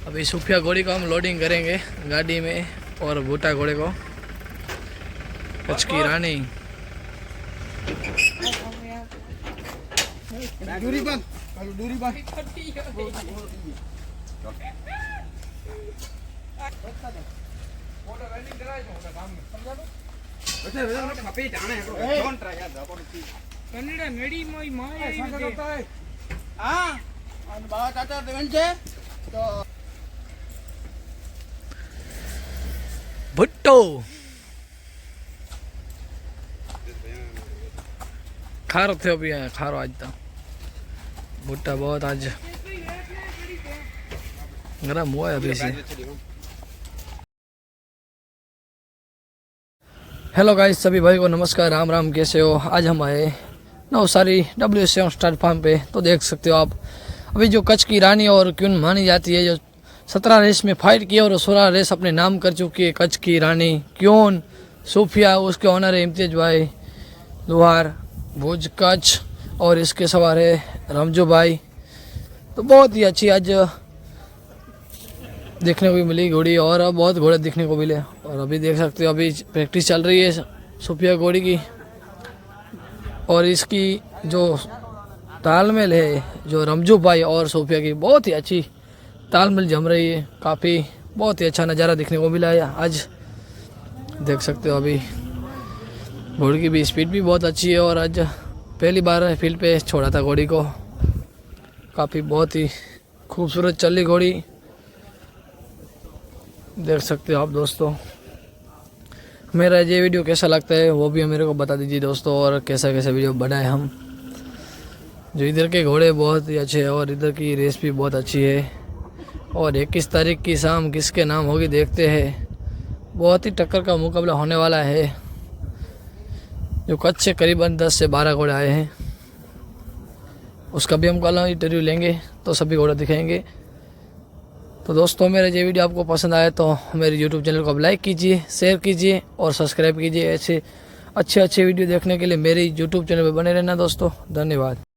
अभी सूफिया घोड़ी को हम लोडिंग करेंगे गाड़ी में और भूटा घोड़े को कच्छ की रानी। दूरी बंद, दूरी बंद। भुट्टो खारो थे भी है, खारो आज तो भुट्टा बहुत आज गरम हुआ है अभी से। हेलो गाइस, सभी भाई को नमस्कार, राम राम, कैसे हो। आज हम आए नवसारी W7 स्टार फार्म पे। तो देख सकते हो आप अभी जो कच्छ की रानी और क्यून मानी जाती है, जो 17 रेस में फाइट की और 16 रेस अपने नाम कर चुकी है कच्छ की रानी क्यून सूफिया। उसके ऑनर है इम्तियाज भाई लोहार भुज कच्छ और इसके सवार है रमजू भाई। तो बहुत ही अच्छी आज देखने को भी मिली घोड़ी और अब बहुत घोड़े देखने को मिले। और अभी देख सकते हो अभी प्रैक्टिस चल रही है सूफिया घोड़ी की और इसकी जो तालमेल है जो रमजू भाई और सूफिया की बहुत ही अच्छी तालमेल जम रही है। काफ़ी बहुत ही अच्छा नज़ारा देखने को मिला है आज। देख सकते हो अभी घोड़ी की भी स्पीड भी बहुत अच्छी है और आज पहली बार फील्ड पे छोड़ा था घोड़ी को। काफ़ी बहुत ही खूबसूरत चली घोड़ी, देख सकते हो आप दोस्तों। मेरा ये वीडियो कैसा लगता है वो भी मेरे को बता दीजिए दोस्तों, और कैसा कैसा वीडियो बनाए हम। जो इधर के घोड़े बहुत ही अच्छे हैं और इधर की रेस भी बहुत अच्छी है। और 21 तारीख की शाम किसके नाम होगी देखते हैं। बहुत ही टक्कर का मुकाबला होने वाला है। जो कच्छ से करीबन 10 से 12 घोड़े आए हैं, उसका भी हम कल इंटरव्यू लेंगे तो सभी घोड़े दिखाएंगे। तो दोस्तों मेरा ये वीडियो आपको पसंद आए तो मेरे यूट्यूब चैनल को आप लाइक कीजिए, शेयर कीजिए और सब्सक्राइब कीजिए। ऐसे अच्छे वीडियो देखने के लिए मेरे यूट्यूब चैनल पर बने रहना दोस्तों। धन्यवाद।